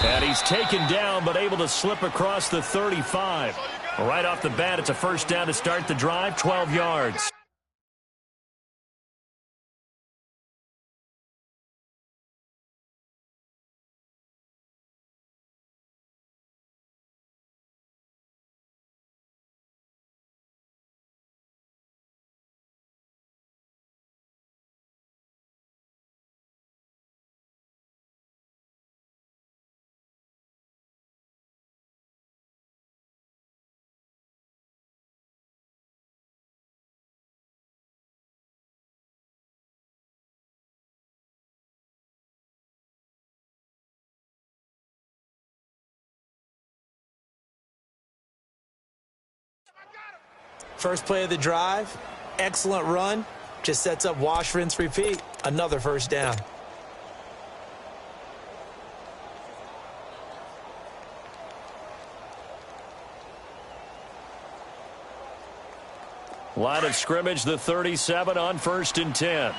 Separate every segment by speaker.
Speaker 1: And he's taken down, but able to slip across the 35. Right off the bat, it's a first down to start the drive, 12 yards.
Speaker 2: First play of the drive, excellent run, just sets up wash, rinse, repeat. Another first down.
Speaker 1: Line of scrimmage, the 37 on 1st and 10.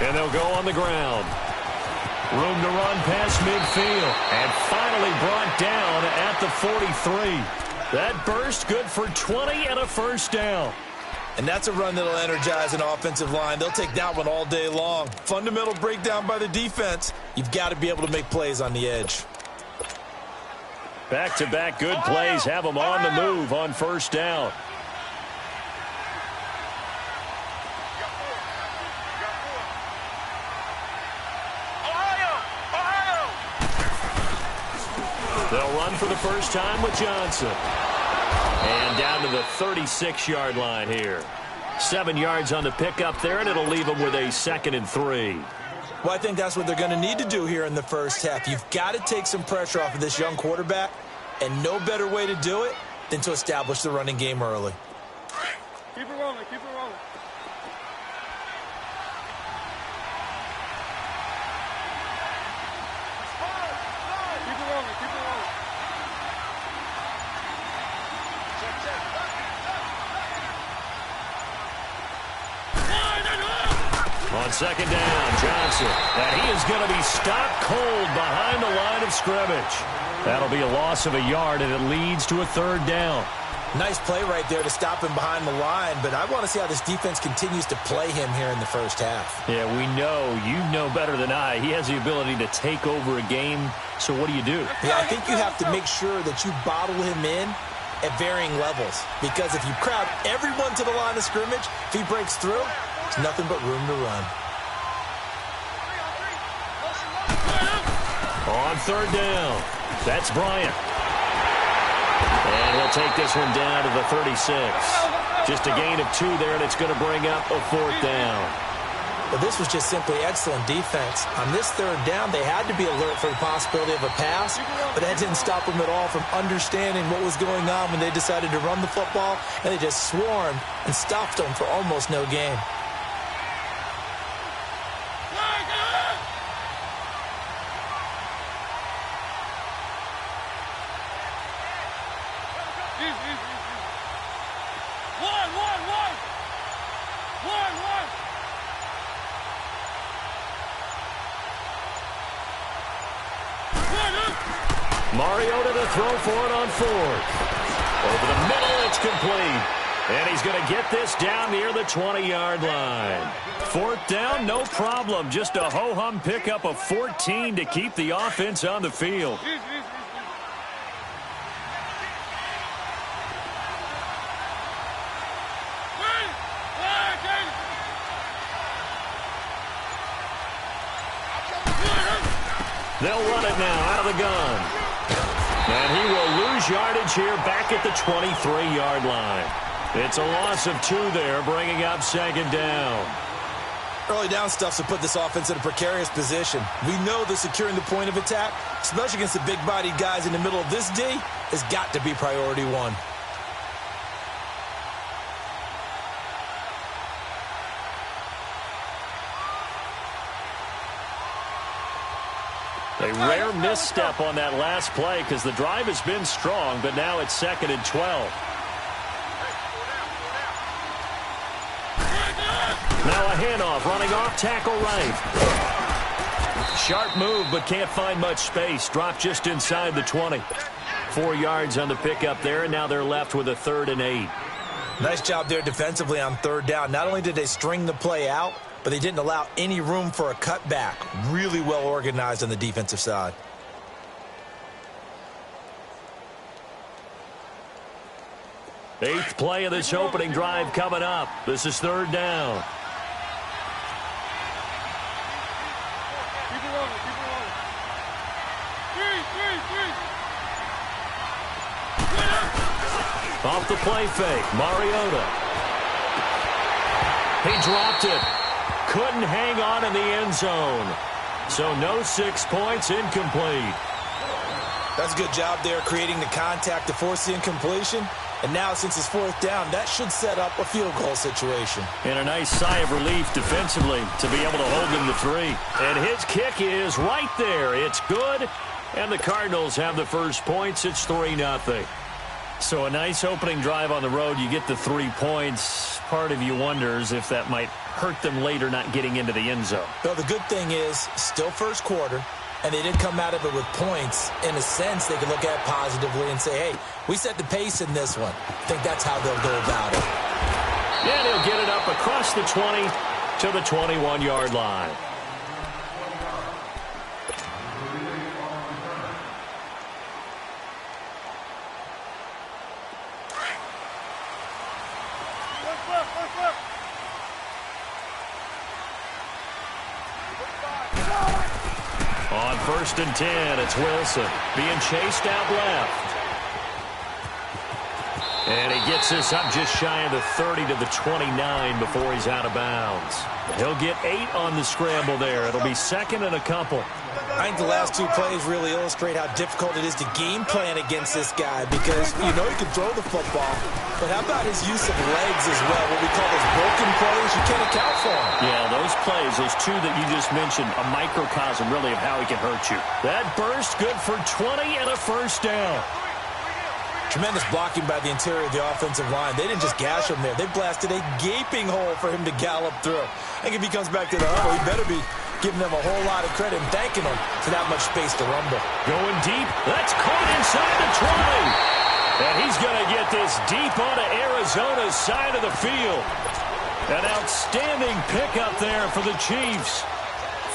Speaker 1: And they'll go on the ground. Room to run past midfield. And finally brought down at the 43. That burst good for 20 and a first down.
Speaker 2: And that's a run that'll energize an offensive line. They'll take that one all day long. Fundamental breakdown by the defense. You've got to be able to make plays on the edge.
Speaker 1: Back-to-back good plays have them on the move on first down. They'll run for the first time with Johnson. And down to the 36-yard line here. 7 yards on the pickup there, and it'll leave them with a 2nd and 3.
Speaker 2: Well, I think that's what they're going to need to do here in the first half. You've got to take some pressure off of this young quarterback, and no better way to do it than to establish the running game early.
Speaker 3: Keep it rolling, keep it rolling.
Speaker 1: On second down, Johnson. And he is going to be stopped cold behind the line of scrimmage. That'll be a loss of a yard, and it leads to a 3rd down.
Speaker 2: Nice play right there to stop him behind the line, but I want to see how this defense continues to play him here in the first half.
Speaker 1: Yeah, we know. You know better than I. He has the ability to take over a game, so what do you do?
Speaker 2: Yeah, I think you have to make sure that you bottle him in at varying levels, because if you crowd everyone to the line of scrimmage, if he breaks through, it's nothing but room to run.
Speaker 1: On 3rd down, that's Bryant. And he'll take this one down to the 36. Just a gain of 2 there, and it's going to bring up a 4th down.
Speaker 2: But this was just simply excellent defense. On this 3rd down, they had to be alert for the possibility of a pass, but that didn't stop them at all from understanding what was going on when they decided to run the football, and they just swarmed and stopped them for almost no gain.
Speaker 1: Mariota to throw for it on 4th. Over the middle, it's complete. And he's going to get this down near the 20-yard line. 4th down, no problem. Just a ho-hum pickup of 14 to keep the offense on the field. They'll run it now out of the gun. And he will lose yardage here back at the 23-yard line. It's a loss of 2 there, bringing up 2nd down.
Speaker 2: Early down stuffs will put this offense in a precarious position. We know that securing the point of attack, especially against the big-bodied guys in the middle of this D, has got to be priority one.
Speaker 1: A rare misstep on that last play because the drive has been strong, but now it's 2nd and 12. Now a handoff, running off, tackle right. Sharp move, but can't find much space. Dropped just inside the 20. 4 yards on the pickup there, and now they're left with a 3rd and 8.
Speaker 2: Nice job there defensively on 3rd down. Not only did they string the play out, but they didn't allow any room for a cutback. Really well organized on the defensive side.
Speaker 1: Eighth play of this opening drive coming up. This is 3rd down.
Speaker 3: Keep it rolling, keep it rolling. Three.
Speaker 1: Off the play fake, Mariota. He dropped it. Couldn't hang on in the end zone. So no 6 points, incomplete.
Speaker 2: That's a good job there creating the contact to force the incompletion. And now, since it's 4th down, that should set up a field goal situation.
Speaker 1: And a nice sigh of relief defensively to be able to hold him to 3. And his kick is right there. It's good. And the Cardinals have the first points. It's 3-0. So a nice opening drive on the road. You get the 3 points. Part of you wonders if that might hurt them later not getting into the end zone.
Speaker 2: Well, the good thing is, still first quarter, and they did come out of it with points. In a sense, they can look at it positively and say, hey, we set the pace in this one. I think that's how they'll go about it.
Speaker 1: And he'll get it up across the 20 to the 21-yard line. On 1st and 10, it's Wilson being chased out left. And he gets this up just shy of the 30 to the 29 before he's out of bounds. He'll get 8 on the scramble there. It'll be 2nd and a couple.
Speaker 2: I think the last 2 plays really illustrate how difficult it is to game plan against this guy because you know he can throw the football, but how about his use of legs as well, what we call those broken plays? You can't account for them.
Speaker 1: Yeah, those plays, those 2 that you just mentioned, a microcosm really of how he can hurt you. That burst good for 20 and a first down.
Speaker 2: Tremendous blocking by the interior of the offensive line. They didn't just gash him there. They blasted a gaping hole for him to gallop through. I think if he comes back to the huddle, he better be giving them a whole lot of credit and thanking them for that much space to rumble.
Speaker 1: Going deep. That's caught inside the 20. And he's going to get this deep onto Arizona's side of the field. An outstanding pickup there for the Chiefs.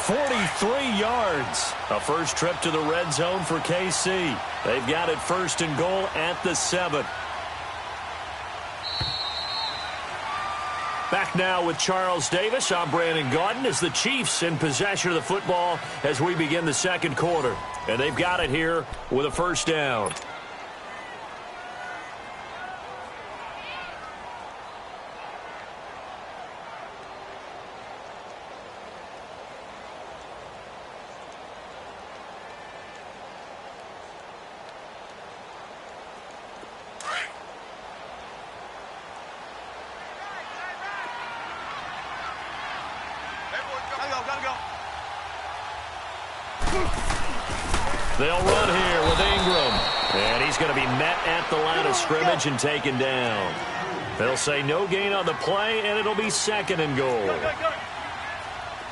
Speaker 1: 43 yards. A first trip to the red zone for KC. They've got it 1st and goal at the 7. Back now with Charles Davis. I'm Brandon Gaudin as the Chiefs in possession of the football as we begin the 2nd quarter. And they've got it here with a first down. They'll run here with Ingram. And he's going to be met at the line of scrimmage and taken down. They'll say no gain on the play, and it'll be 2nd and goal.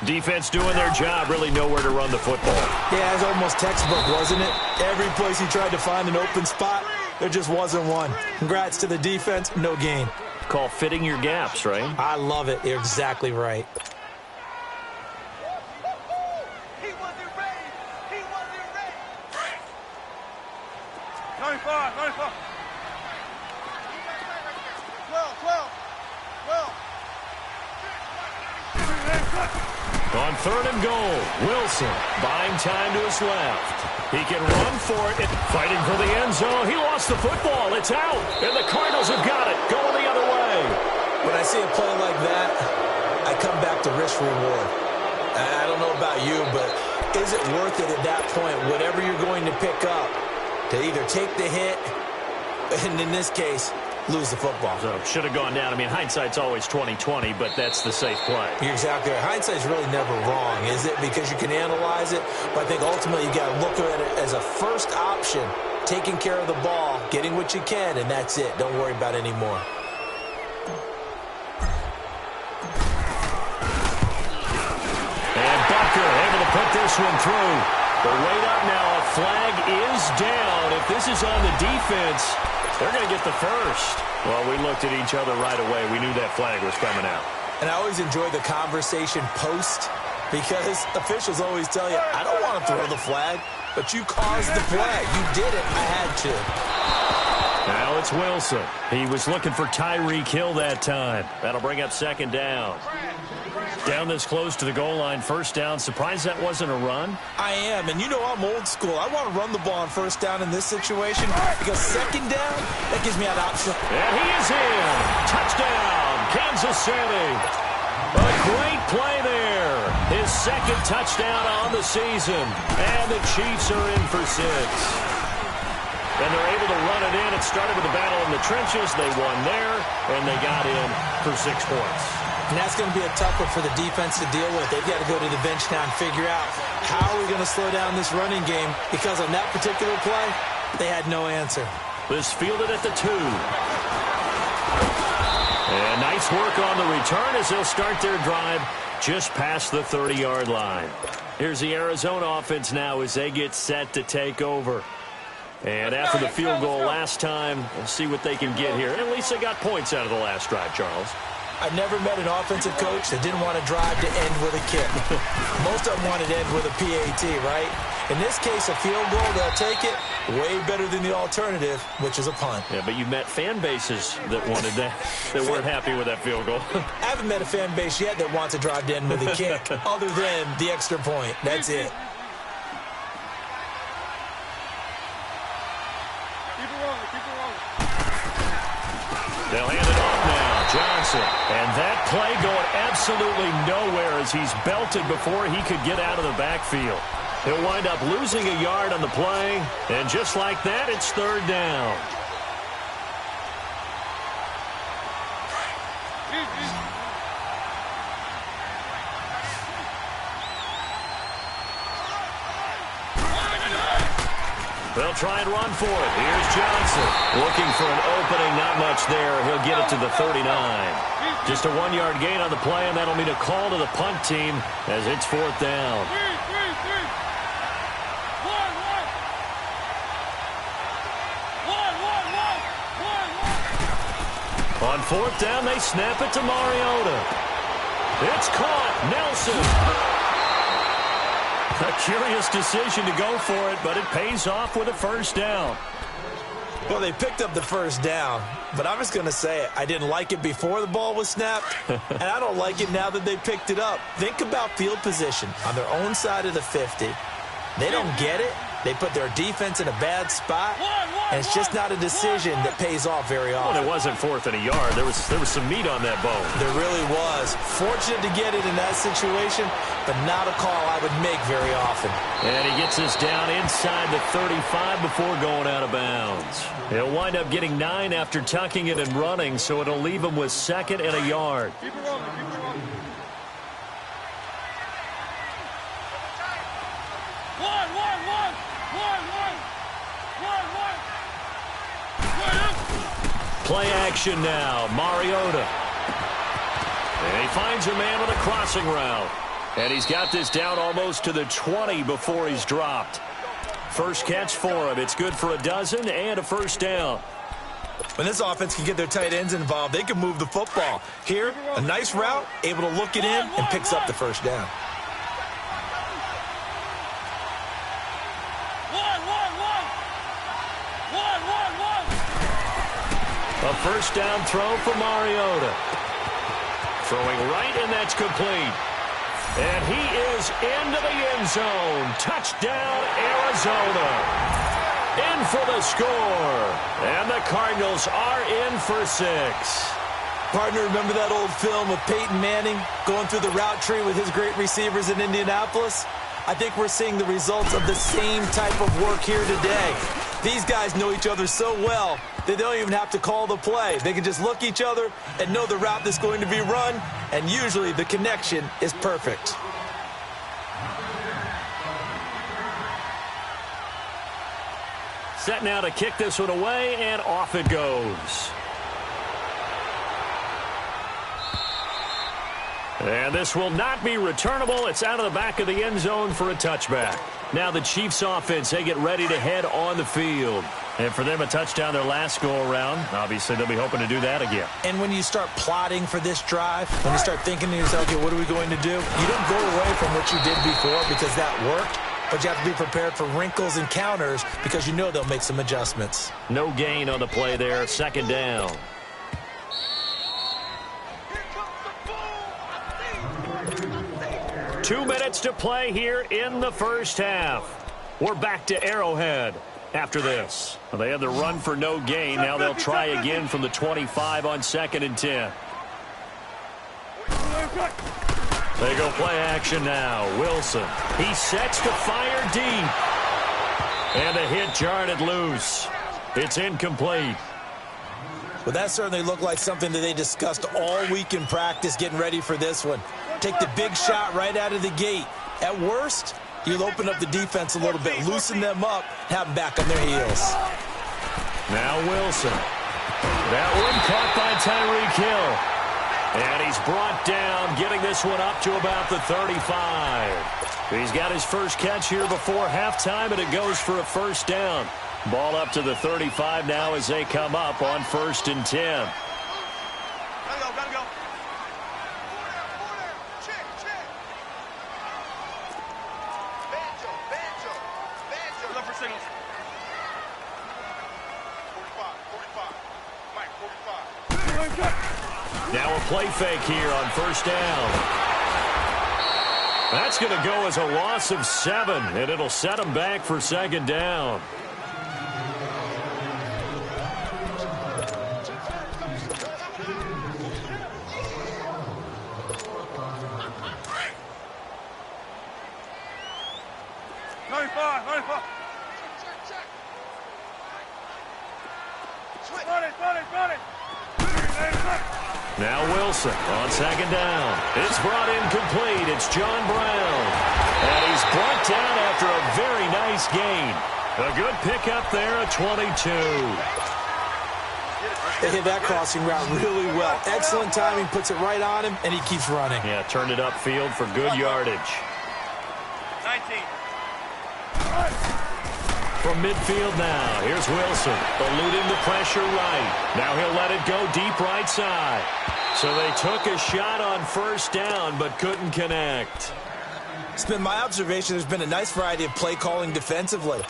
Speaker 1: Defense doing their job, really nowhere to run the football.
Speaker 2: Yeah, it was almost textbook, wasn't it? Every place he tried to find an open spot, there just wasn't one. Congrats to the defense, no gain.
Speaker 1: Call fitting your gaps, right?
Speaker 2: I love it. You're exactly right.
Speaker 1: On 3rd and goal, Wilson buying time to his left. He can run for it. Fighting for the end zone. He lost the football. It's out. And the Cardinals have got it. Going the other way.
Speaker 2: When I see a play like that, I come back to risk reward. I don't know about you, but is it worth it at that point, whatever you're going to pick up, to either take the hit, and in this case, lose the football?
Speaker 1: So should have gone down. I mean, hindsight's always 20/20, but that's the safe play.
Speaker 2: You're exactly right. Hindsight's really never wrong, is it? Because you can analyze it, but I think ultimately you got to look at it as a first option, taking care of the ball, getting what you can, and that's it. Don't worry about any more.
Speaker 1: And Bucker able to put this one through. The wait up now. A flag is down. If this is on the defense, they're going to get the first. Well, we looked at each other right away. We knew that flag was coming out.
Speaker 2: And I always enjoy the conversation post because officials always tell you, I don't want to throw the flag, but you caused the play. You did it. I had to.
Speaker 1: Now it's Wilson. He was looking for Tyreek Hill that time. That'll bring up second down. Down this close to the goal line, first down. Surprised that wasn't a run?
Speaker 2: I am, and you know I'm old school. I want to run the ball on first down in this situation because second down, that gives me an option.
Speaker 1: And he is in. Touchdown, Kansas City. A great play there. His second touchdown on the season. And the Chiefs are in for 6. And they're able to run it in. It started with a battle in the trenches. They won there, and they got in for 6 points.
Speaker 2: And that's going to be a tough one for the defense to deal with. They've got to go to the bench now and figure out how are we going to slow down this running game, because on that particular play, they had no answer.
Speaker 1: This fielded at the 2. And nice work on the return as they'll start their drive just past the 30-yard line. Here's the Arizona offense now as they get set to take over. And after the field goal last time, we'll see what they can get here. At least they got points out of the last drive, Charles.
Speaker 2: I've never met an offensive coach that didn't want to drive to end with a kick. Most of them wanted to end with a PAT, right? In this case, a field goal, they'll take it. Way better than the alternative, which is a punt.
Speaker 1: Yeah, but you met fan bases that wanted that, that weren't happy with that field goal.
Speaker 2: I haven't met a fan base yet that wants to drive to end with a kick, other than the extra point. That's it.
Speaker 1: They'll hand it off now. Johnson. And that play going absolutely nowhere as he's belted before he could get out of the backfield. He'll wind up losing a yard on the play. And just like that, it's third down. They'll try and run for it. Here's Johnson. Looking for an opening. Not much there. He'll get it to the 39. Just a 1-yard gain on the play, and that'll mean a call to the punt team as it's fourth down. On fourth down, they snap it to Mariota. It's caught. Nelson. A curious decision to go for it, but it pays off with a first down.
Speaker 2: Well, they picked up the first down, but I'm just going to say it. I didn't like it before the ball was snapped, and I don't like it now that they picked it up. Think about field position on their own side of the 50. They don't get it. They put their defense in a bad spot, and it's just not a decision that pays off very often.
Speaker 1: Well, it wasn't fourth and a yard. There was some meat on that bone.
Speaker 2: There really was. Fortunate to get it in that situation, but not a call I would make very often.
Speaker 1: And he gets us down inside the 35 before going out of bounds. He'll wind up getting 9 after tucking it and running, so it'll leave him with second and a yard.
Speaker 3: Keep it rolling, keep it rolling.
Speaker 1: Play action now. Mariota. And he finds a man with a crossing route. And he's got this down almost to the 20 before he's dropped. First catch for him. It's good for a dozen and a first down.
Speaker 2: When this offense can get their tight ends involved, they can move the football. Here, a nice route, able to look it in, and picks up the first down.
Speaker 1: A first down throw for Mariota. Throwing right, and that's complete. And he is into the end zone. Touchdown, Arizona. In for the score. And the Cardinals are in for 6.
Speaker 2: Partner, remember that old film of Peyton Manning going through the route tree with his great receivers in Indianapolis? I think we're seeing the results of the same type of work here today. These guys know each other so well that they don't even have to call the play. They can just look each other and know the route that's going to be run, and usually the connection is perfect.
Speaker 1: Set now to kick this one away, and off it goes. And this will not be returnable. It's out of the back of the end zone for a touchback. Now the Chiefs offense, they get ready to head on the field. And for them, a touchdown their last go-around. Obviously, they'll be hoping to do that again.
Speaker 2: And when you start plotting for this drive, when you start thinking to yourself, okay, what are we going to do? You don't go away from what you did before because that worked. But you have to be prepared for wrinkles and counters because you know they'll make some adjustments.
Speaker 1: No gain on the play there. Second down. 2 minutes to play here in the first half. We're back to Arrowhead after this. Well, they had the run for no gain. Now they'll try again from the 25 on 2nd and 10. They go play action now. Wilson. He sets to fire deep. And a hit jarred it loose. It's incomplete.
Speaker 2: Well, that certainly looked like something that they discussed all week in practice getting ready for this one. Take the big shot right out of the gate. At worst, you'll open up the defense a little bit, loosen them up, have them back on their heels.
Speaker 1: Now Wilson. That one caught by Tyreek Hill. And he's brought down, getting this one up to about the 35. He's got his first catch here before halftime, and it goes for a first down. Ball up to the 35 now as they come up on 1st and 10.
Speaker 3: Gotta go. Banjo. Look for signals. 45. Mike, 45.
Speaker 1: Now a play fake here on first down. That's going to go as a loss of 7, and it'll set them back for second down. Now Wilson on second down. It's brought in complete. It's John Brown. And he's brought down after a very nice gain. A good pickup there at 22.
Speaker 2: They hit that crossing route really well. Excellent timing, puts it right on him, and he keeps running.
Speaker 1: Yeah, turned it upfield for good yardage.
Speaker 3: 19.
Speaker 1: From midfield now, here's Wilson, eluding the pressure right. Now he'll let it go deep right side. So they took a shot on first down, but couldn't connect.
Speaker 2: It's been my observation there's been a nice variety of play calling defensively.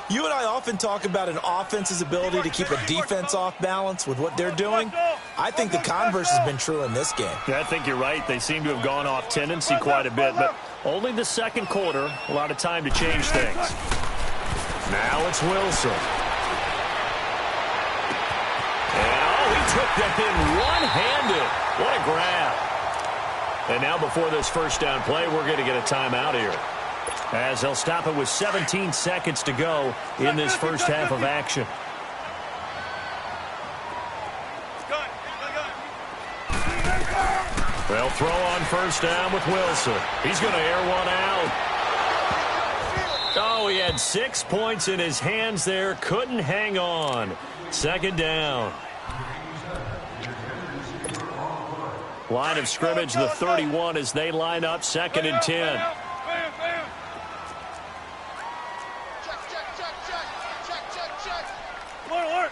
Speaker 2: You and I often talk about an offense's ability to keep a defense off balance with what they're doing. I think the converse has been true in this game.
Speaker 1: Yeah, I think you're right. They seem to have gone off tendency quite a bit, but only the second quarter, a lot of time to change things. Now it's Wilson. And, he took that in one-handed. What a grab. And now before this first down play, we're going to get a timeout here, as they'll stop it with 17 seconds to go in this first half of action. They'll throw on first down with Wilson. He's going to air one out. Oh, he had 6 points in his hands there. Couldn't hang on. Second down. Line of scrimmage, the 31, as they line up 2nd and 10.
Speaker 3: Alert.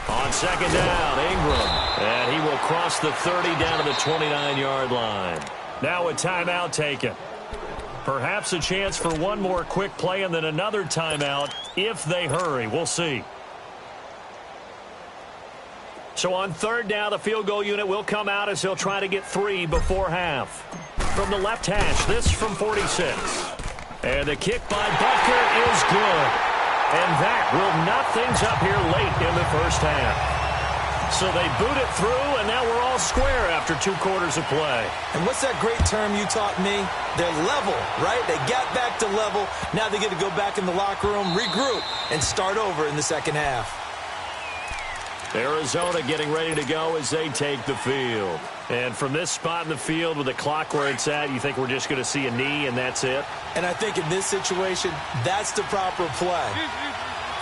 Speaker 1: On second down, Ingram. And he will cross the 30 down to the 29-yard line. Now a timeout taken. Perhaps a chance for one more quick play and then another timeout if they hurry. We'll see. So on third down, the field goal unit will come out as they'll try to get 3 before half. From the left hash, this from 46. And the kick by Butker is good. And that will knock things up here late in the first half. So they boot it through, and now we're all square after 2 quarters of play.
Speaker 2: And what's that great term you taught me? They're level, right? They got back to level. Now they get to go back in the locker room, regroup, and start over in the second half.
Speaker 1: Arizona getting ready to go as they take the field. And from this spot in the field with the clock where it's at, you think we're just going to see a knee and that's it?
Speaker 2: And I think in this situation, that's the proper play.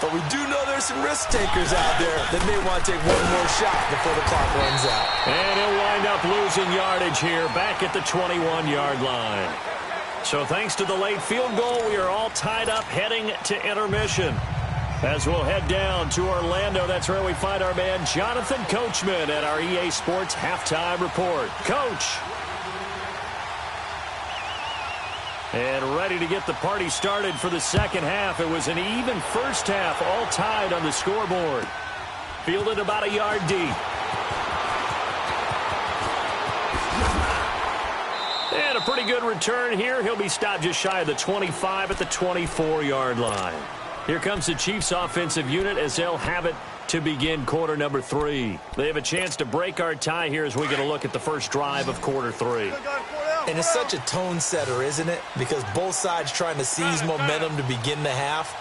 Speaker 2: But we do know there's some risk takers out there that may want to take one more shot before the clock runs out.
Speaker 1: And he'll wind up losing yardage here back at the 21-yard line. So thanks to the late field goal, we are all tied up heading to intermission. As we'll head down to Orlando, that's where we find our man Jonathan Coachman at our EA Sports Halftime Report. Coach. And ready to get the party started for the second half. It was an even first half, all tied on the scoreboard. Fielded about a yard deep. And a pretty good return here. He'll be stopped just shy of the 25 at the 24-yard line. Here comes the Chiefs offensive unit as they'll have it to begin quarter number 3. They have a chance to break our tie here as we get a look at the first drive of quarter 3.
Speaker 2: And it's such a tone setter, isn't it? Because both sides trying to seize momentum to begin the half.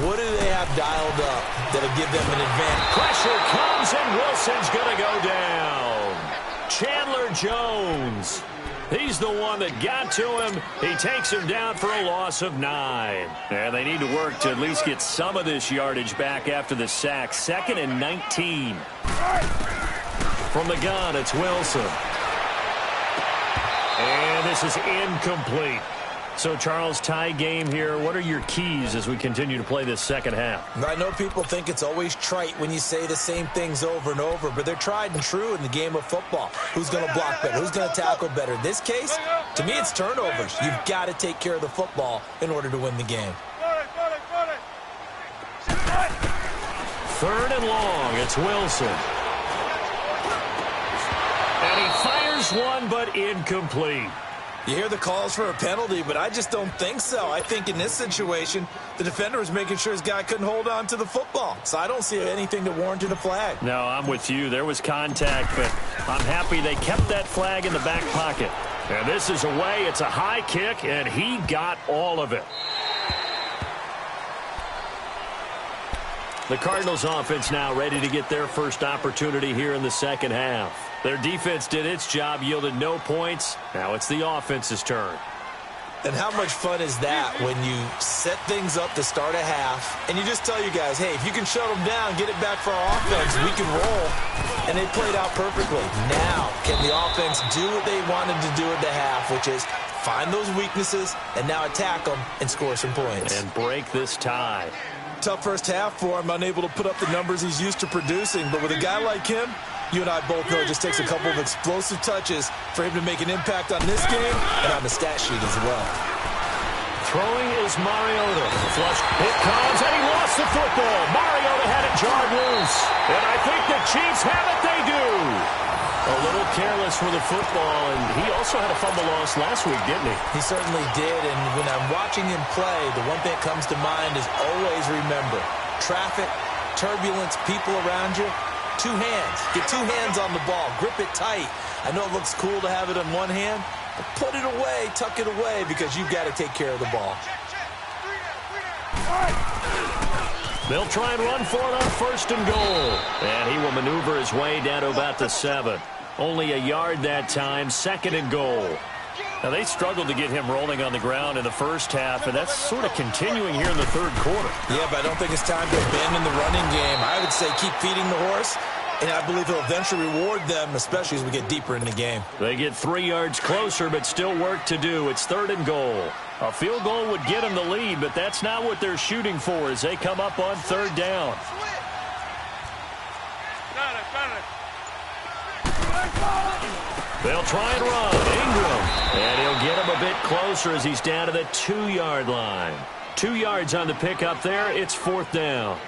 Speaker 2: What do they have dialed up that'll give them an advantage?
Speaker 1: Pressure comes and Wilson's going to go down. Chandler Jones. He's the one that got to him. He takes him down for a loss of 9. And they need to work to at least get some of this yardage back after the sack. 2nd and 19. From the gun, it's Wilson. And this is incomplete. So, Charles, tie game here. What are your keys as we continue to play this second half?
Speaker 2: I know people think it's always trite when you say the same things over and over, but they're tried and true in the game of football. Who's going to block better? Who's going to tackle better? In this case, to me, it's turnovers. You've got to take care of the football in order to win the game.
Speaker 1: 3rd and long. It's Wilson. And he fires one, but incomplete.
Speaker 2: You hear the calls for a penalty, but I just don't think so. I think in this situation, the defender was making sure his guy couldn't hold on to the football. So I don't see anything to warrant a flag.
Speaker 1: No, I'm with you. There was contact, but I'm happy they kept that flag in the back pocket. And this is away. It's a high kick, and he got all of it. The Cardinals offense now ready to get their first opportunity here in the second half. Their defense did its job, yielded no points. Now it's the offense's turn.
Speaker 2: And how much fun is that when you set things up to start a half and you just tell you guys, hey, if you can shut them down, get it back for our offense, we can roll. And they played out perfectly. Now, can the offense do what they wanted to do at the half, which is find those weaknesses and now attack them and score some points.
Speaker 1: And break this tie.
Speaker 2: Tough first half for him, unable to put up the numbers he's used to producing. But with a guy like him, you and I both know it just takes a couple of explosive touches for him to make an impact on this game and on the stat sheet as well.
Speaker 1: Throwing is Mariota. Flush. It comes, and he lost the football. Mariota had it jarred loose. And I think the Chiefs have it. They do. A little careless with the football, and he also had a fumble loss last week, didn't he?
Speaker 2: He certainly did, and when I'm watching him play, the one thing that comes to mind is always remember, traffic, turbulence, people around you, 2 hands. Get 2 hands on the ball. Grip it tight. I know it looks cool to have it on one hand, but put it away, tuck it away, because you've got to take care of the ball.
Speaker 1: They'll try and run for it on 1st and goal. And he will maneuver his way down to about the 7. Only a yard that time, 2nd and goal. Now, they struggled to get him rolling on the ground in the first half, and that's sort of continuing here in the 3rd quarter.
Speaker 2: Yeah, but I don't think it's time to abandon the running game. I would say keep feeding the horse, and I believe he'll eventually reward them, especially as we get deeper in the game.
Speaker 1: They get 3 yards closer, but still work to do. It's 3rd and goal. A field goal would get them the lead, but that's not what they're shooting for as they come up on 3rd down. They'll try and run. Ingram. And he'll get him a bit closer as he's down to the 2-yard line. 2 yards on the pickup there. It's 4th down.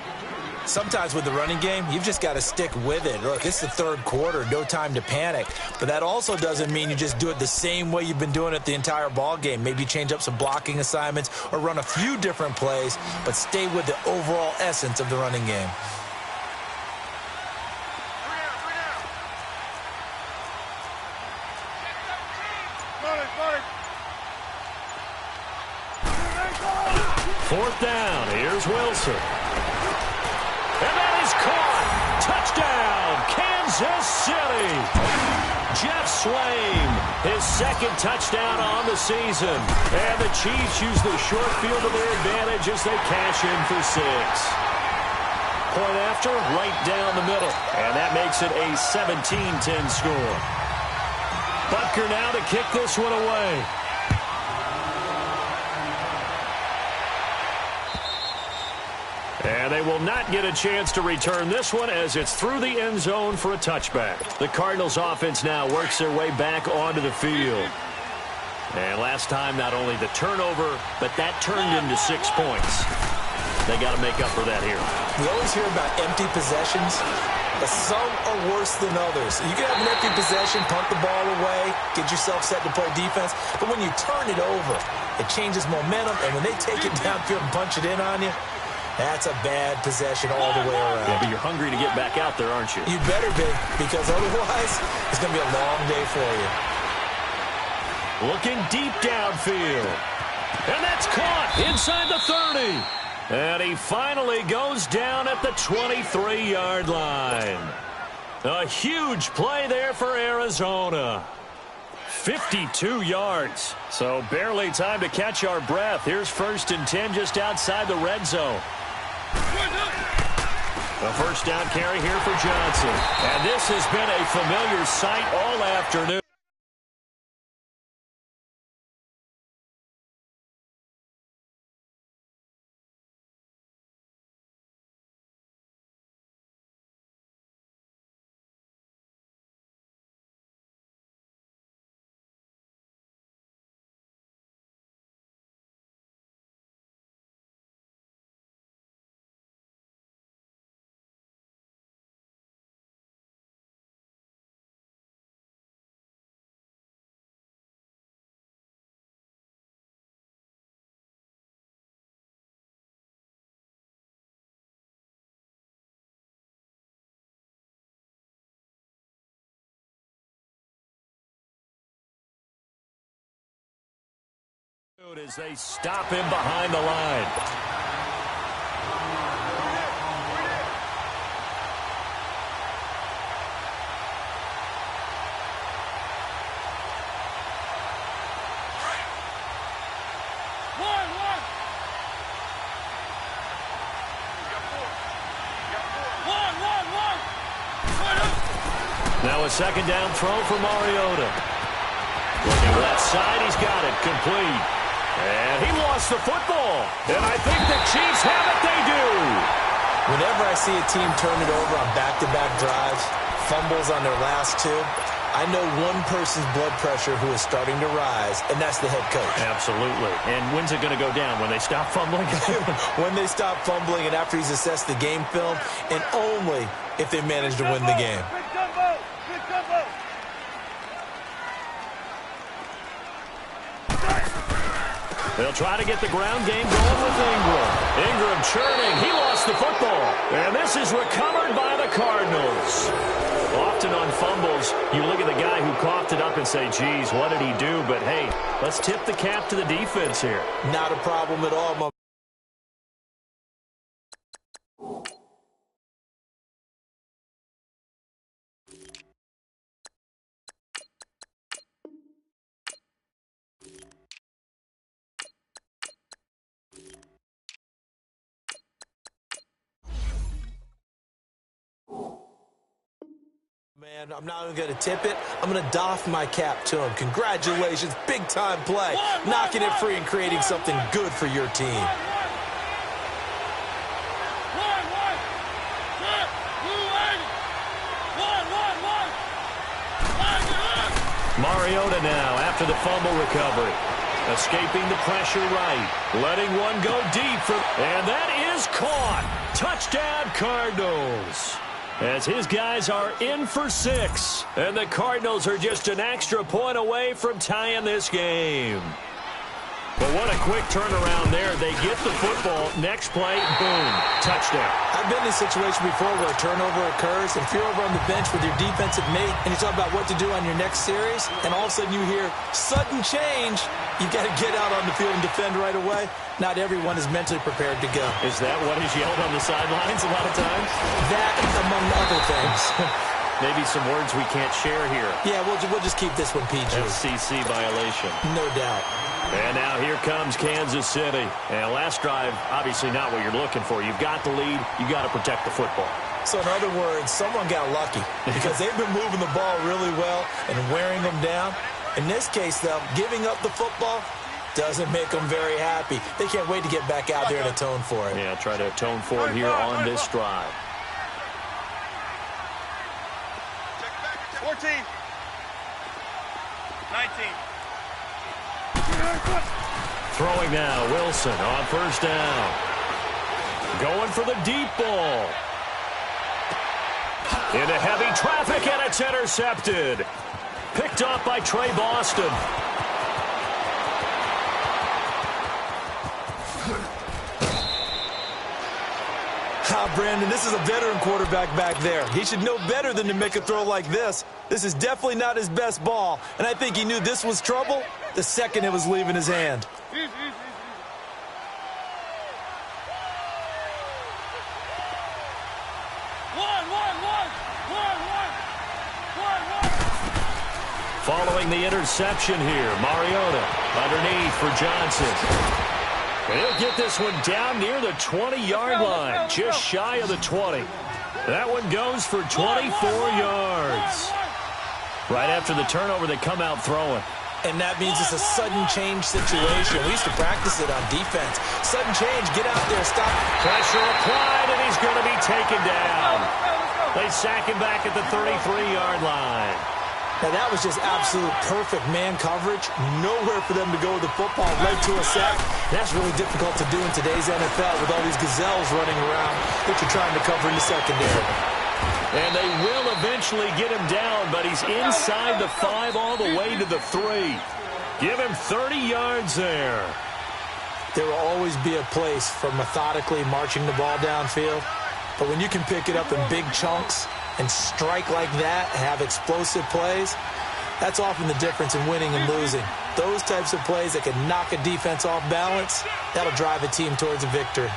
Speaker 2: Sometimes with the running game, you've just got to stick with it. Look, it's the third quarter, no time to panic. But that also doesn't mean you just do it the same way you've been doing it the entire ball game. Maybe change up some blocking assignments or run a few different plays, but stay with the overall essence of the running game.
Speaker 1: Fourth down. Here's Wilson. And that is caught. Touchdown, Kansas City. Jeff Swaim, his second touchdown on the season. And the Chiefs use the short field to their advantage as they cash in for 6. Point after, right down the middle. And that makes it a 17-10 score. Butker now to kick this one away. And they will not get a chance to return this one as it's through the end zone for a touchback. The Cardinals offense now works their way back onto the field. And last time, not only the turnover, but that turned into 6 points. They got to make up for that here.
Speaker 2: We always hear about empty possessions, but some are worse than others. You can have an empty possession, punt the ball away, get yourself set to play defense, but when you turn it over, it changes momentum, and when they take it downfield and punch it in on you, that's a bad possession all the way around.
Speaker 1: Yeah, but you're hungry to get back out there, aren't you?
Speaker 2: You better be, because otherwise it's going to be a long day for you.
Speaker 1: Looking deep downfield. And that's caught inside the 30. And he finally goes down at the 23-yard line. A huge play there for Arizona. 52 yards. So barely time to catch our breath. Here's 1st and 10 just outside the red zone. A first down carry here for Johnson. And this has been a familiar sight all afternoon. As they stop him behind the line. Now a second down throw for Mariota. Looking left side, he's got it complete. And he lost the football. And I think the Chiefs have it. They do.
Speaker 2: Whenever I see a team turn it over on back-to-back drives, fumbles on their last 2, I know one person's blood pressure who is starting to rise, and that's the head coach.
Speaker 1: Absolutely. And when's it going to go down? When they stop fumbling?
Speaker 2: When they stop fumbling and after he's assessed the game film, and only if they manage to win the game.
Speaker 1: They'll try to get the ground game going with Ingram. Ingram churning. He lost the football. And this is recovered by the Cardinals. Often on fumbles, you look at the guy who coughed it up and say, geez, what did he do? But, hey, let's tip the cap to the defense here.
Speaker 2: Not a problem at all, my man, I'm not even going to tip it. I'm going to doff my cap to him. Congratulations, big-time play. Knocking it free and creating something good for your team. Mariota now after the fumble recovery.
Speaker 1: Escaping the pressure right. Letting one go deep. And that is caught. Touchdown, Cardinals. As his guys are in for 6. And the Cardinals are just an extra point away from tying this game. But what a quick turnaround there. They get the football. Next play, boom, touchdown.
Speaker 2: I've been in a situation before where a turnover occurs, and if you're over on the bench with your defensive mate and you talk about what to do on your next series, and all of a sudden you hear sudden change, you got to get out on the field and defend right away. Not everyone is mentally prepared to go.
Speaker 1: Is that what is yelled on the sidelines a lot of times?
Speaker 2: That, among other things.
Speaker 1: Maybe some words we can't share here.
Speaker 2: Yeah, we'll just keep this one PG.
Speaker 1: FCC violation.
Speaker 2: No doubt.
Speaker 1: And now here comes Kansas City. And last drive, obviously not what you're looking for. You've got the lead. You've got to protect the football.
Speaker 2: So in other words, someone got lucky because they've been moving the ball really well and wearing them down. In this case, though, giving up the football doesn't make them very happy. They can't wait to get back out there and atone for it.
Speaker 1: Yeah, try to atone for it here on this drive.
Speaker 3: 14. 19.
Speaker 1: Throwing now, Wilson on first down. Going for the deep ball. Into heavy traffic, and it's intercepted. Picked off by Trey Boston.
Speaker 2: Brandon, this is a veteran quarterback back there. He should know better than to make a throw like this. This is definitely not his best ball, and I think he knew this was trouble the second it was leaving his hand.
Speaker 1: Following the interception here, Mariota underneath for Johnson. He'll get this one down near the 20-yard line, just shy of the 20. That one goes for 24 yards. Right after the turnover, they come out throwing.
Speaker 2: And that means it's a sudden change situation. We used to practice it on defense. Sudden change, get out there, stop.
Speaker 1: Pressure applied, and he's going to be taken down. They sack him back at the 33-yard line.
Speaker 2: Now, that was just absolute perfect man coverage. Nowhere for them to go with the football. Led to a sack. That's really difficult to do in today's NFL with all these gazelles running around that you're trying to cover in the secondary.
Speaker 1: And they will eventually get him down, but he's inside the 5 all the way to the 3. Give him 30 yards there.
Speaker 2: There will always be a place for methodically marching the ball downfield. But when you can pick it up in big chunks and strike like that, have explosive plays, that's often the difference in winning and losing. Those types of plays that can knock a defense off balance, that'll drive a team towards a victory.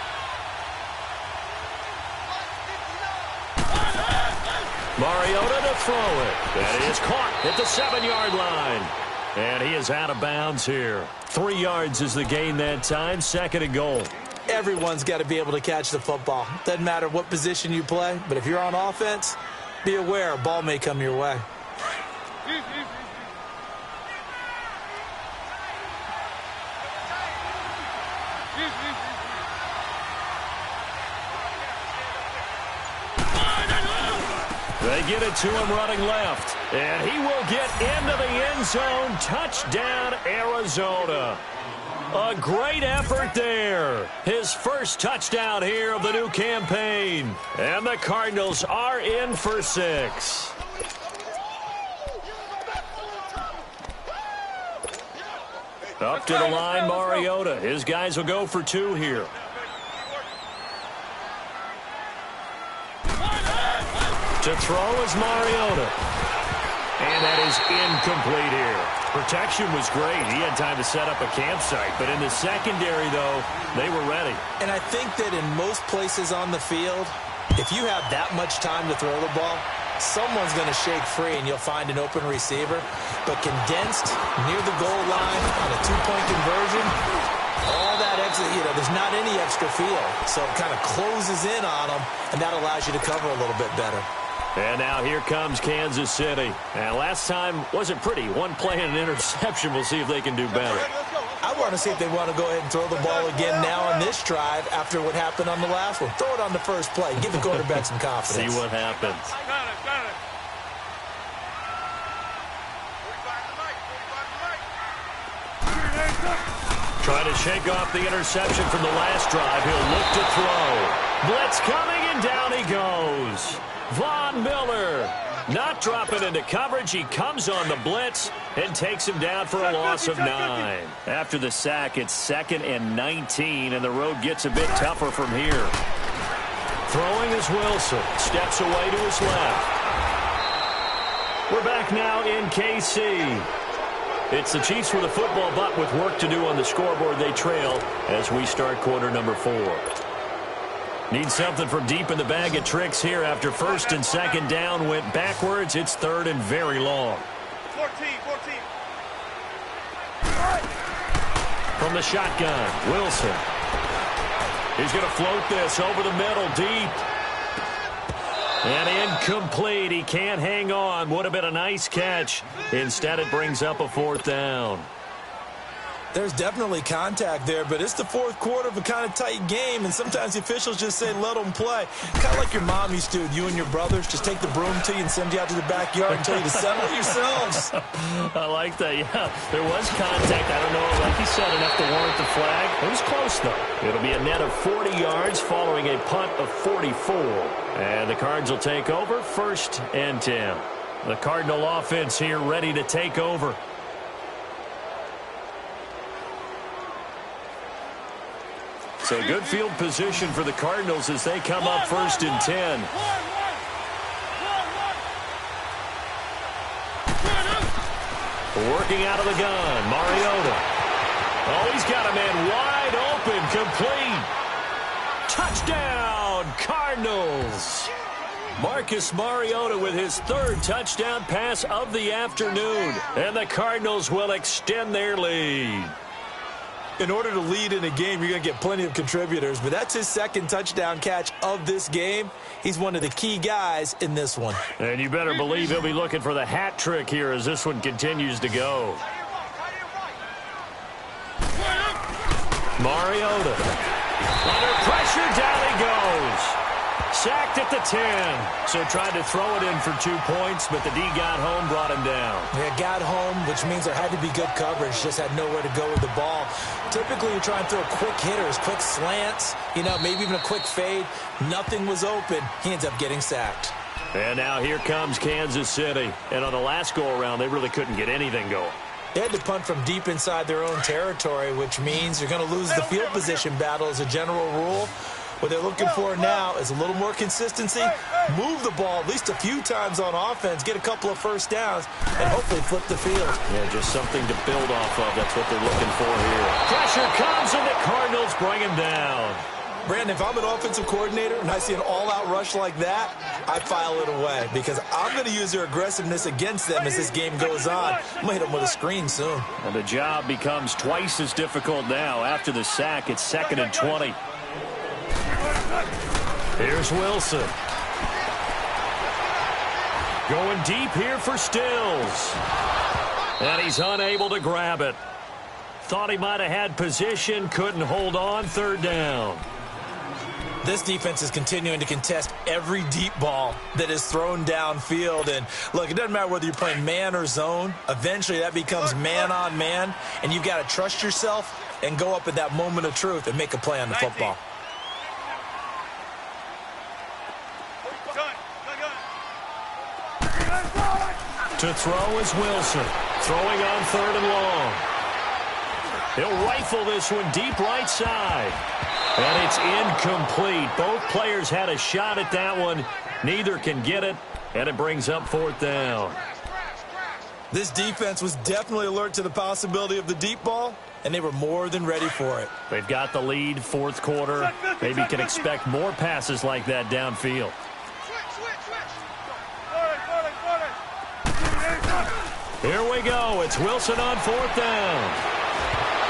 Speaker 1: Mariota to throw it. That is caught at the 7-yard line. And he is out of bounds here. 3 yards is the gain that time, 2nd and goal.
Speaker 2: Everyone's got to be able to catch the football. Doesn't matter what position you play, but if you're on offense, be aware a ball may come your way.
Speaker 1: They get it to him running left. And he will get into the end zone. Touchdown, Arizona. A great effort there. His first touchdown here of the new campaign. And the Cardinals are in for 6. Up to the line, Mariota. His guys will go for 2 here. To throw is Mariota. And that is incomplete here. Protection was great. He had time to set up a campsite. But in the secondary, though, they were ready.
Speaker 2: And I think that in most places on the field, if you have that much time to throw the ball, someone's going to shake free and you'll find an open receiver. But condensed near the goal line on a 2-point conversion, all that extra, there's not any extra field. So it kind of closes in on them, and that allows you to cover a little bit better.
Speaker 1: And now here comes Kansas City. And last time wasn't pretty. One play and an interception. We'll see if they can do better.
Speaker 2: I want to see if they want to go ahead and throw the ball again now on this drive after what happened on the last one. Throw it on the first play. Give the quarterback some confidence.
Speaker 1: See what happens.
Speaker 3: Got it.
Speaker 1: Trying to shake off the interception from the last drive. He'll look to throw. Blitz coming, and down he goes. Von Miller not dropping into coverage. He comes on the blitz and takes him down for a loss of 9. After the sack, it's 2nd and 19, and the road gets a bit tougher from here. Throwing is Wilson. Steps away to his left. We're back now in KC. It's the Chiefs with a football, but with work to do on the scoreboard. They trail as we start quarter number 4. Need something from deep in the bag of tricks here after 1st and 2nd down went backwards. It's 3rd and very long.
Speaker 3: 14.
Speaker 1: From the shotgun, Wilson. He's going to float this over the middle, deep. And incomplete. He can't hang on. Would have been a nice catch. Instead, it brings up a 4th down.
Speaker 2: There's definitely contact there, but it's the 4th quarter of a kind of tight game, and sometimes the officials just say, let them play. Kind of like your mom used to, you and your brothers, just take the broom to you and send you out to the backyard and tell you to settle it yourselves.
Speaker 1: I like that, yeah. There was contact. I don't know, like you said, enough to warrant the flag. It was close, though. It'll be a net of 40 yards following a punt of 44. And the Cards will take over 1st and 10. The Cardinal offense here ready to take over. So good field position for the Cardinals as they come up 1st and 10. Working out of the gun, Mariota. Oh, he's got a man wide open, complete. Touchdown, Cardinals. Marcus Mariota with his 3rd touchdown pass of the afternoon. And the Cardinals will extend their lead.
Speaker 2: In order to lead in a game, you're going to get plenty of contributors, but that's his 2nd touchdown catch of this game. He's one of the key guys in this one.
Speaker 1: And you better believe he'll be looking for the hat trick here as this one continues to go. Mariota. Under pressure, down he goes. Sacked at the 10. So tried to throw it in for 2 points, but the D got home, brought him down.
Speaker 2: Yeah, got home, which means there had to be good coverage. Just had nowhere to go with the ball. Typically, you're trying to throw quick hitters, quick slants, maybe even a quick fade. Nothing was open. He ends up getting sacked.
Speaker 1: And now here comes Kansas City. And on the last go-around, they really couldn't get anything going.
Speaker 2: They had to punt from deep inside their own territory, which means you're going to lose the field position battle as a general rule. What they're looking for now is a little more consistency, move the ball at least a few times on offense, get a couple of 1st downs, and hopefully flip the field.
Speaker 1: Yeah, just something to build off of. That's what they're looking for here. Pressure comes, and the Cardinals bring him down.
Speaker 2: Brandon, if I'm an offensive coordinator and I see an all-out rush like that, I file it away because I'm going to use their aggressiveness against them as this game goes on. I'm going to hit them with a screen soon.
Speaker 1: And the job becomes twice as difficult now. After the sack, it's 2nd and 20. Here's Wilson. Going deep here for Stills. And he's unable to grab it. Thought he might have had position, couldn't hold on, 3rd down.
Speaker 2: This defense is continuing to contest every deep ball that is thrown downfield. And, look, it doesn't matter whether you're playing man or zone. Eventually, that becomes man-on-man, and you've got to trust yourself and go up at that moment of truth and make a play on the football.
Speaker 1: To throw is Wilson. Throwing on 3rd and long. He'll rifle this one deep right side. And it's incomplete. Both players had a shot at that one. Neither can get it. And it brings up 4th down.
Speaker 2: This defense was definitely alert to the possibility of the deep ball, and they were more than ready for it.
Speaker 1: They've got the lead, 4th quarter. Maybe can expect more passes like that downfield. Here we go. It's Wilson on 4th down.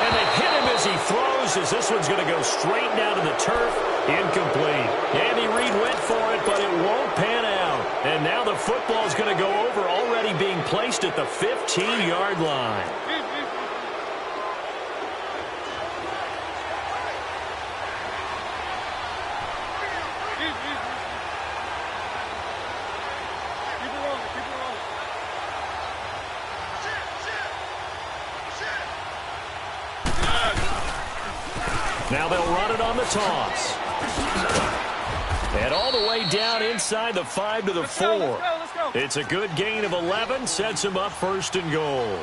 Speaker 1: And they hit him as he throws, as this one's going to go straight down to the turf. Incomplete. Andy Reid went for it, but it won't pan out. And now the football's going to go over, already being placed at the 15-yard line. Now they'll run it on the toss. And all the way down inside the 5 to the 4.
Speaker 3: Let's go.
Speaker 1: It's a good gain of 11, sets him up first and goal.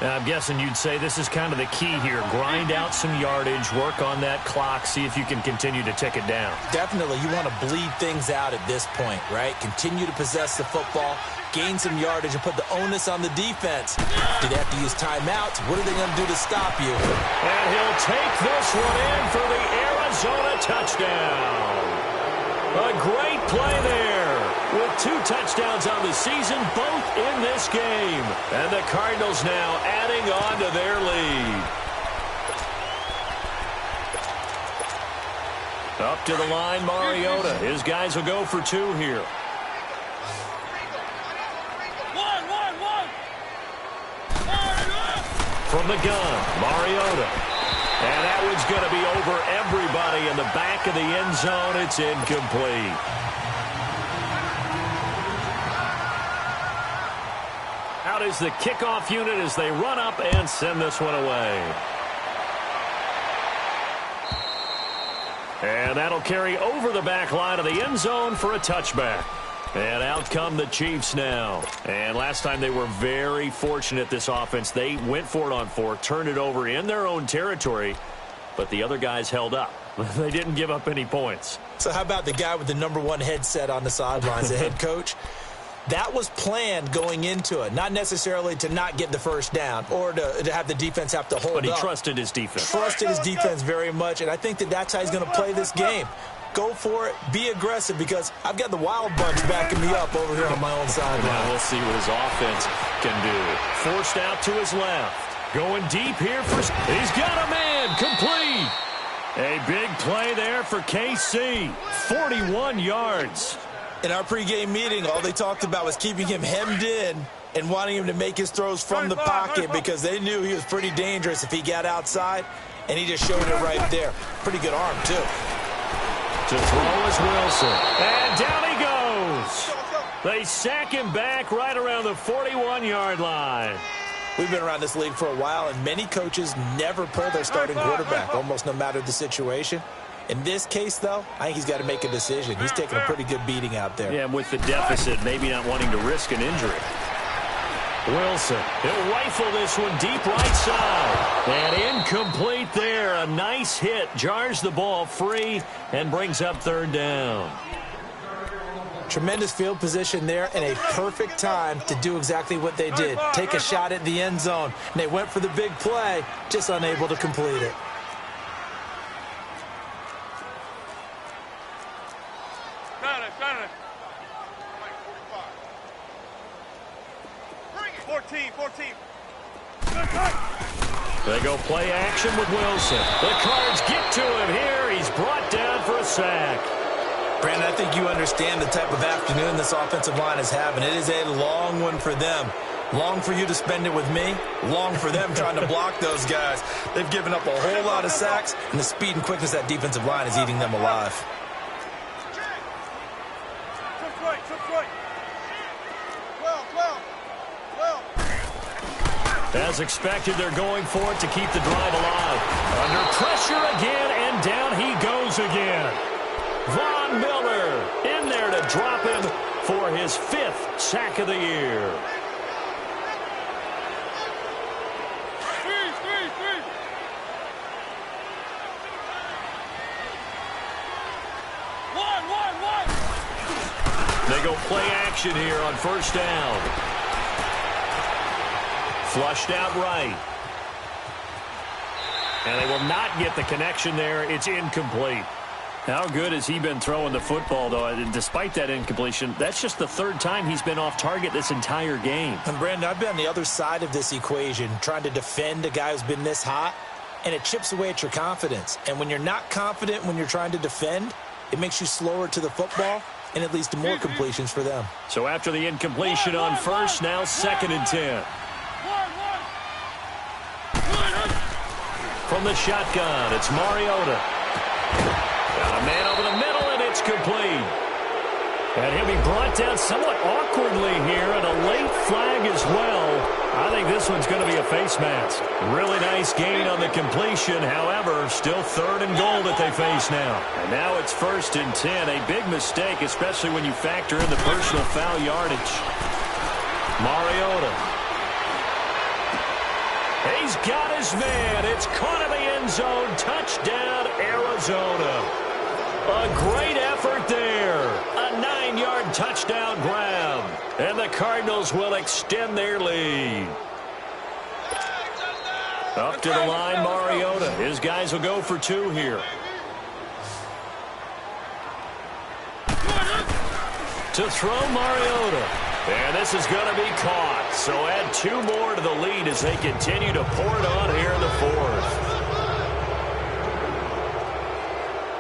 Speaker 1: Now, I'm guessing you'd say this is kind of the key here. Grind out some yardage, work on that clock, see if you can continue to tick it down.
Speaker 2: Definitely, you want to bleed things out at this point, right? Continue to possess the football, gain some yardage, and put the onus on the defense. Do they have to use timeouts? What are they going to do to stop you?
Speaker 1: And he'll take this one in for the Arizona touchdown. A great play there with 2 touchdowns on the season, both in this game. And the Cardinals now adding on to their lead. Up to the line, Mariota. His guys will go for 2 here.
Speaker 3: One.
Speaker 1: From the gun, Mariota. And that one's going to be over everybody in the back of the end zone. It's incomplete. Out is the kickoff unit as they run up and send this one away. And that'll carry over the back line of the end zone for a touchback. And out come the Chiefs now. And last time they were very fortunate, this offense. They went for it on 4, turned it over in their own territory, but the other guys held up. They didn't give up any points.
Speaker 2: So how about the guy with the #1 headset on the sidelines, the head coach? That was planned going into it, not necessarily to not get the first down or to have the defense have to hold up.
Speaker 1: But he trusted his defense.
Speaker 2: Trusted his defense very much, and I think that's how he's going to play this game. Go for it. Be aggressive because I've got the wild bunch backing me up over here on my own sideline.
Speaker 1: Now we'll see what his offense can do. Forced out to his left. Going deep here for... He's got a man. Complete. A big play there for KC. 41 yards.
Speaker 2: In our pregame meeting, all they talked about was keeping him hemmed in and wanting him to make his throws from the pocket because they knew he was pretty dangerous if he got outside, and he just showed it right there. Pretty good arm, too.
Speaker 1: To throw is Wilson. And down he goes. They sack him back right around the 41-yard line.
Speaker 2: We've been around this league for a while, and many coaches never pull their starting quarterback, almost no matter the situation. In this case, though, I think he's got to make a decision. He's taking a pretty good beating out there.
Speaker 1: Yeah, and with the deficit, maybe not wanting to risk an injury. Wilson, he'll rifle this one deep right side. And incomplete there. A nice hit. Jars the ball free and brings up 3rd down.
Speaker 2: Tremendous field position there and a perfect time to do exactly what they did. Take a shot at the end zone. And they went for the big play, just unable to complete it.
Speaker 3: Got it. 14.
Speaker 1: They go play action with Wilson. The Cards get to him here. He's brought down for a sack.
Speaker 2: Brandon, I think you understand the type of afternoon this offensive line is having. It is a long one for them. Long for you to spend it with me. Long for them trying to block those guys. They've given up a whole lot of sacks, and the speed and quickness of that defensive line is eating them alive.
Speaker 1: As expected, they're going for it to keep the drive alive. Under pressure again, and down he goes again. Von Miller in there to drop him for his 5th sack of the year. They go play action here on 1st down. Flushed out right. And they will not get the connection there. It's incomplete. How good has he been throwing the football, though? And despite that incompletion, that's just the 3rd time he's been off target this entire game.
Speaker 2: And, Brandon, I've been on the other side of this equation, trying to defend a guy who's been this hot, and it chips away at your confidence. And when you're not confident when you're trying to defend, it makes you slower to the football, and it leads to more completions for them.
Speaker 1: So after the incompletion on 1st, now 2nd and 10. From the shotgun, it's Mariota. Got a man over the middle, and it's complete. And he'll be brought down somewhat awkwardly here, and a late flag as well. I think this one's going to be a face mask. Really nice gain on the completion. However, still 3rd and goal that they face now. And now it's 1st and 10. A big mistake, especially when you factor in the personal foul yardage. Mariota. He's got his man. It's caught in the end zone. Touchdown, Arizona. A great effort there. A 9-yard touchdown grab. And the Cardinals will extend their lead. Up to the line, Mariota. His guys will go for 2 here. To throw, Mariota. And this is going to be caught. So add 2 more to the lead as they continue to pour it on here in the 4th.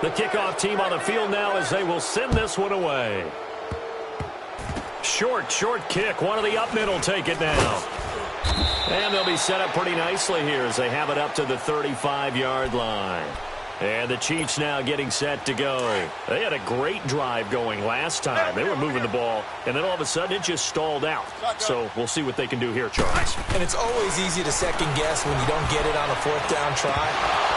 Speaker 1: The kickoff team on the field now as they will send this one away. Short kick. One of the up middle take it now. And they'll be set up pretty nicely here as they have it up to the 35-yard line. And the Chiefs now getting set to go. They had a great drive going last time. They were moving the ball, and then all of a sudden it just stalled out. So we'll see what they can do here, Charles.
Speaker 2: And it's always easy to second guess when you don't get it on a 4th down try.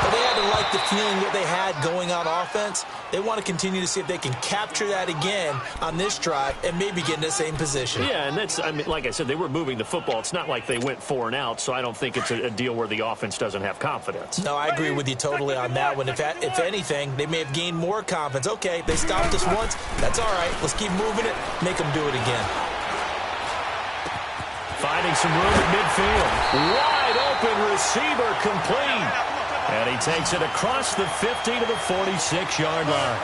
Speaker 2: But they had to like the feeling that they had going on offense. They want to continue to see if they can capture that again on this drive and maybe get in the same position.
Speaker 1: Yeah, and that's, I mean, like I said, they were moving the football. It's not like they went 4 and out, so I don't think it's a deal where the offense doesn't have confidence.
Speaker 2: No, I agree with you totally on that one. If anything, they may have gained more confidence. Okay, they stopped us once. That's all right. Let's keep moving it. Make them do it again.
Speaker 1: Finding some room at midfield. Wide open receiver complete. And he takes it across the 50 to the 46-yard line.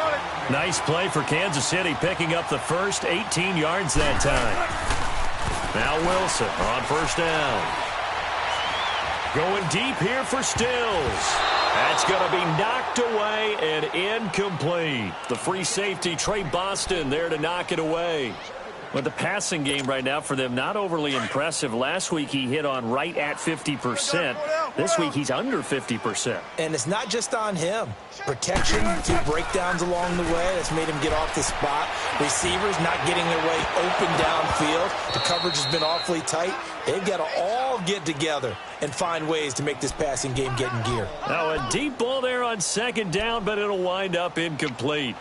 Speaker 1: Nice play for Kansas City, picking up the first 18 yards that time. Now Wilson on 1st down. Going deep here for Stills. That's going to be knocked away and incomplete. The free safety, Trey Boston, there to knock it away. But the passing game right now for them, not overly impressive. Last week he hit on right at 50%. This week he's under 50%.
Speaker 2: And it's not just on him. Protection, 2 breakdowns along the way. That's made him get off the spot. Receivers not getting their way open downfield. The coverage has been awfully tight. They've got to all get together and find ways to make this passing game get in gear.
Speaker 1: Now a deep ball there on 2nd down, but it'll wind up incomplete.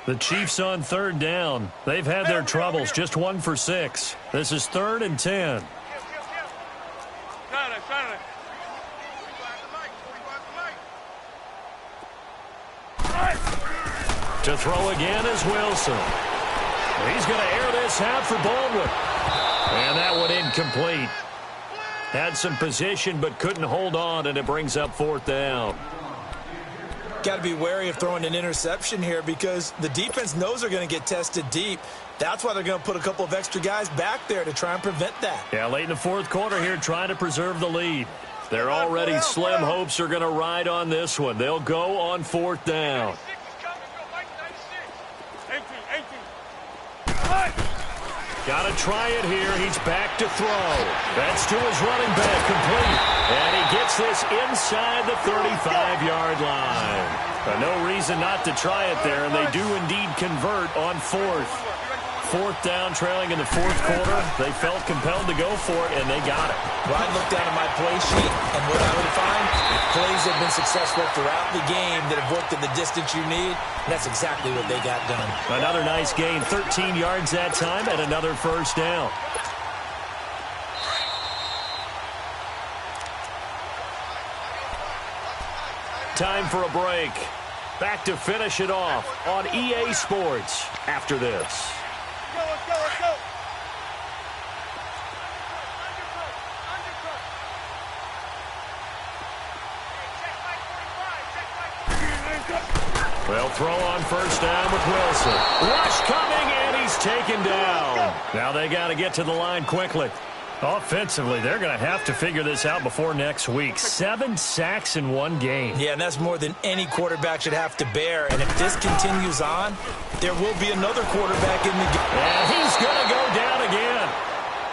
Speaker 1: The Chiefs on 3rd down. They've had their troubles, just 1 for 6. This is 3rd and 10. To throw again is Wilson. He's going to air this out for Baldwin. And that one incomplete. Had some position but couldn't hold on, and it brings up 4th down.
Speaker 2: Got to be wary of throwing an interception here because the defense knows they're going to get tested deep. That's why they're going to put a couple of extra guys back there to try and prevent that.
Speaker 1: Yeah, late in the 4th quarter here trying to preserve the lead. Their already slim hopes are going to ride on this one. They'll go on 4th down. Got to try it here. He's back to throw. That's to his running back, complete. And he gets this inside the 35-yard line. No reason not to try it there, and they do indeed convert on 4th. 4th down, trailing in the 4th quarter. They felt compelled to go for it, and they got it.
Speaker 2: Well, I looked down at my play sheet, and what I would find, plays have been successful throughout the game that have worked at the distance you need, and that's exactly what they got done.
Speaker 1: Another nice gain, 13 yards that time, and another 1st down. Time for a break. Back to finish it off on EA Sports after this.
Speaker 3: Let's go.
Speaker 1: Well, throw on 1st down with Wilson. Rush coming, and he's taken down. Now they got to get to the line quickly. Offensively, they're going to have to figure this out before next week. 7 sacks in 1 game.
Speaker 2: Yeah, and that's more than any quarterback should have to bear. And if this continues on, there will be another quarterback in the game.
Speaker 1: And he's going to go down again.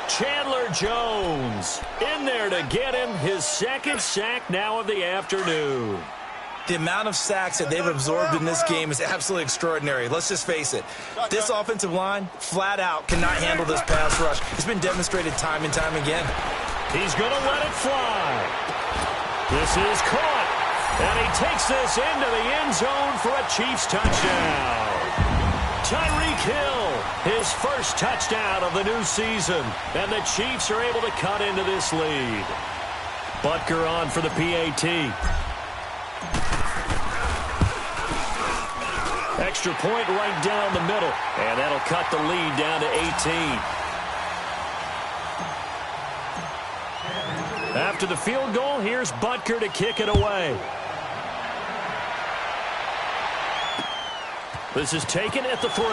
Speaker 1: Chandler Jones in there to get him his 2nd sack now of the afternoon.
Speaker 2: The amount of sacks that they've absorbed in this game is absolutely extraordinary. Let's just face it. This offensive line, flat out, cannot handle this pass rush. It's been demonstrated time and time again.
Speaker 1: He's going to let it fly. This is caught. And he takes this into the end zone for a Chiefs touchdown. Tyreek Hill, his first touchdown of the new season. And the Chiefs are able to cut into this lead. Butker on for the PAT. Extra point right down the middle. And that'll cut the lead down to 18. After the field goal, here's Butker to kick it away. This is taken at the 3.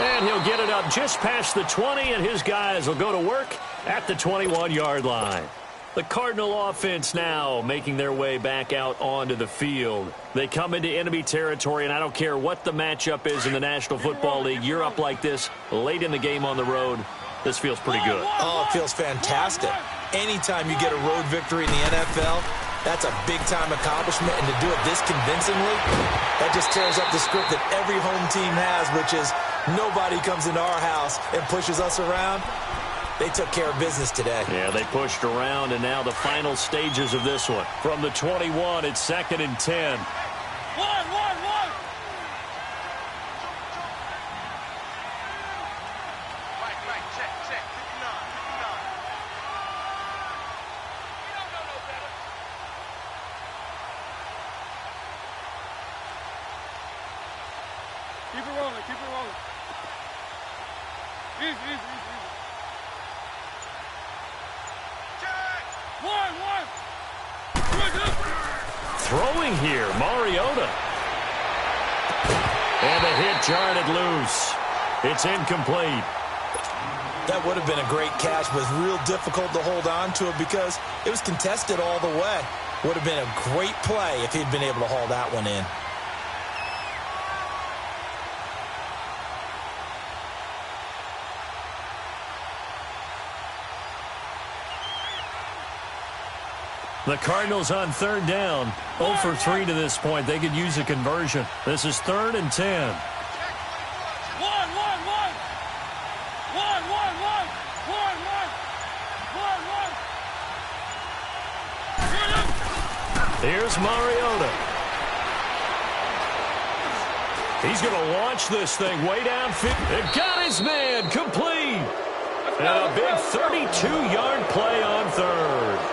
Speaker 1: And he'll get it up just past the 20, and his guys will go to work at the 21-yard line. The Cardinal offense now making their way back out onto the field. They come into enemy territory, and I don't care what the matchup is in the National Football League. You're up like this late in the game on the road. This feels pretty good.
Speaker 2: Oh, it feels fantastic. Anytime you get a road victory in the NFL, that's a big-time accomplishment, and to do it this convincingly, that just tears up the script that every home team has, which is nobody comes into our house and pushes us around. They took care of business today.
Speaker 1: Yeah, they pushed around, and now the final stages of this one. From the 21, it's 2nd and 10.
Speaker 3: One. Right, check. 59. We don't know no better. Keep it rolling. Easy. One.
Speaker 1: Throwing here, Mariota. And the hit jarred it loose. It's incomplete.
Speaker 2: That would have been a great catch, but it's real difficult to hold on to it because it was contested all the way. Would have been a great play if he'd been able to haul that one in.
Speaker 1: The Cardinals on 3rd down. 0 for 3 to this point. They could use a conversion. This is 3rd and 10.
Speaker 3: One.
Speaker 1: Here's Mariota. He's going to launch this thing way downfield. It got his man complete. And a big 32-yard play on 3rd.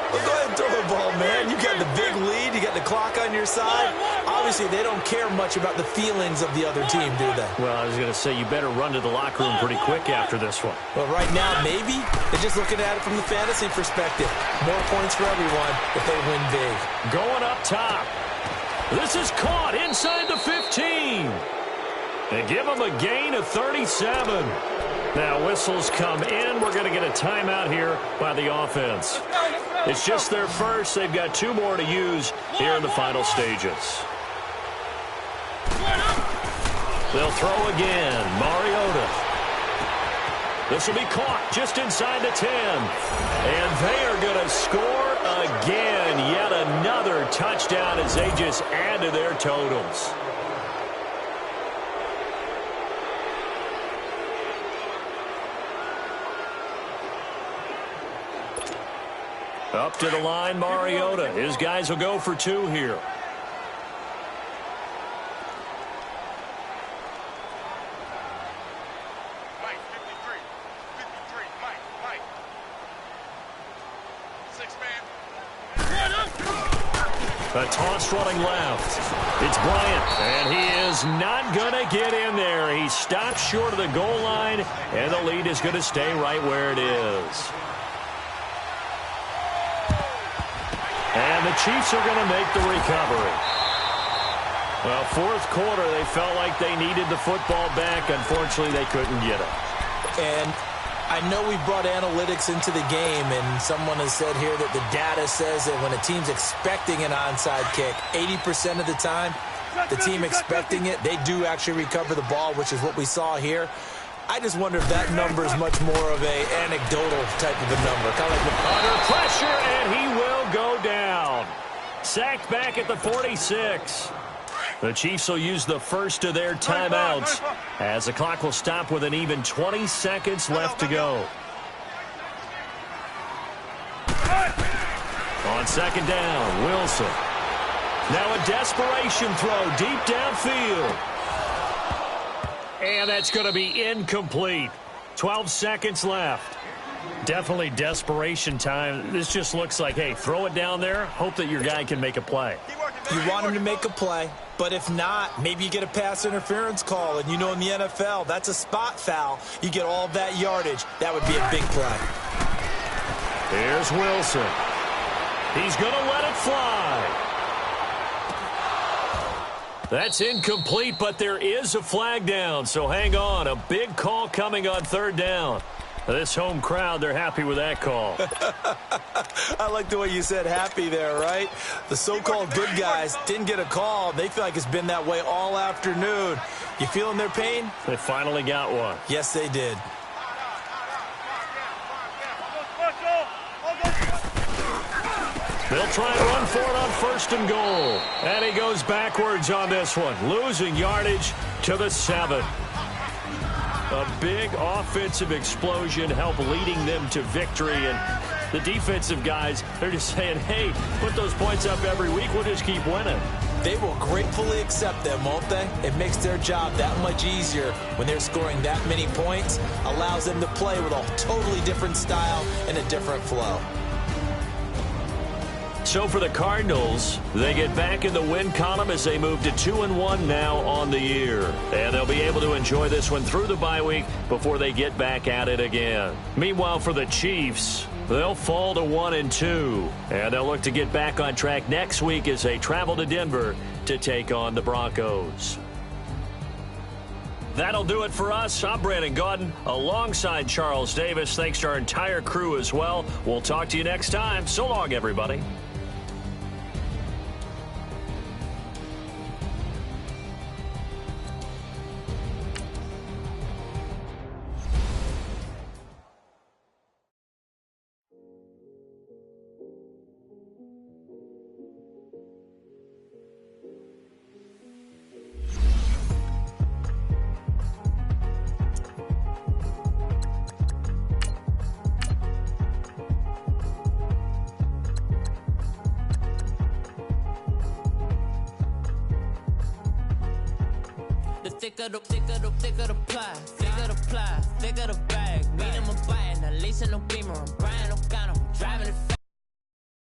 Speaker 2: Well, go ahead and throw the ball, man. You got the big lead. You got the clock on your side. Obviously, they don't care much about the feelings of the other team, do they?
Speaker 1: Well, I was going to say, you better run to the locker room pretty quick after this one.
Speaker 2: Well, right now, maybe they're just looking at it from the fantasy perspective. More points for everyone if they win big.
Speaker 1: Going up top. This is caught inside the 15. They give them a gain of 37. Now, whistles come in. We're going to get a timeout here by the offense. It's just their first. They've got 2 more to use here in the final stages. They'll throw again. Mariota. This will be caught just inside the 10. And they are going to score again. Yet another touchdown as they just add to their totals. Up to the line, Mariota. His guys will go for 2 here.
Speaker 3: Mike, 53, Mike. 6 man.
Speaker 1: A toss running left. It's Bryant, and he is not going to get in there. He stops short of the goal line, and the lead is going to stay right where it is. And the Chiefs are going to make the recovery. Well, 4th quarter, they felt like they needed the football back. Unfortunately, they couldn't get it.
Speaker 2: And I know we brought analytics into the game, and someone has said here that the data says that when a team's expecting an onside kick, 80% of the time, the team expecting it, they do actually recover the ball, which is what we saw here. I just wonder if that number is much more of an anecdotal type of a number. Kind of like
Speaker 1: under pressure, and he will go Sacked back at the 46. The Chiefs will use the first of their timeouts as the clock will stop with an even 20 seconds left to go. On second down, Wilson. Now a desperation throw deep downfield. And that's going to be incomplete. 12 seconds left. Definitely desperation time. This just looks like, hey, throw it down there, hope that your guy can make a play.
Speaker 2: You want him to make a play, but if not, maybe you get a pass interference call, and you know in the NFL, that's a spot foul. You get all that yardage. That would be a big play.
Speaker 1: Here's Wilson. He's going to let it fly. That's incomplete, but there is a flag down, so hang on. A big call coming on third down. This home crowd, they're happy with that call.
Speaker 2: I like the way you said happy there, right? The so-called good guys didn't get a call. They feel like it's been that way all afternoon. You feeling their pain?
Speaker 1: They finally got one.
Speaker 2: Yes, they did.
Speaker 1: They'll try and run for it on first and goal. And he goes backwards on this one, losing yardage to the 7. A big offensive explosion helped leading them to victory. And the defensive guys, they're just saying, hey, put those points up every week. We'll just keep winning.
Speaker 2: They will gratefully accept them, won't they? It makes their job that much easier when they're scoring that many points. Allows them to play with a totally different style and a different flow.
Speaker 1: So for the Cardinals, they get back in the win column as they move to 2-1 now on the year. And they'll be able to enjoy this one through the bye week before they get back at it again. Meanwhile, for the Chiefs, they'll fall to 1-2. And they'll look to get back on track next week as they travel to Denver to take on the Broncos. That'll do it for us. I'm Brandon Gaudin alongside Charles Davis. Thanks to our entire crew as well. We'll talk to you next time. So long, everybody.
Speaker 4: Thicker the pie, thicker the bag. Meet him a bite, and at least in no beamer, I'm Brian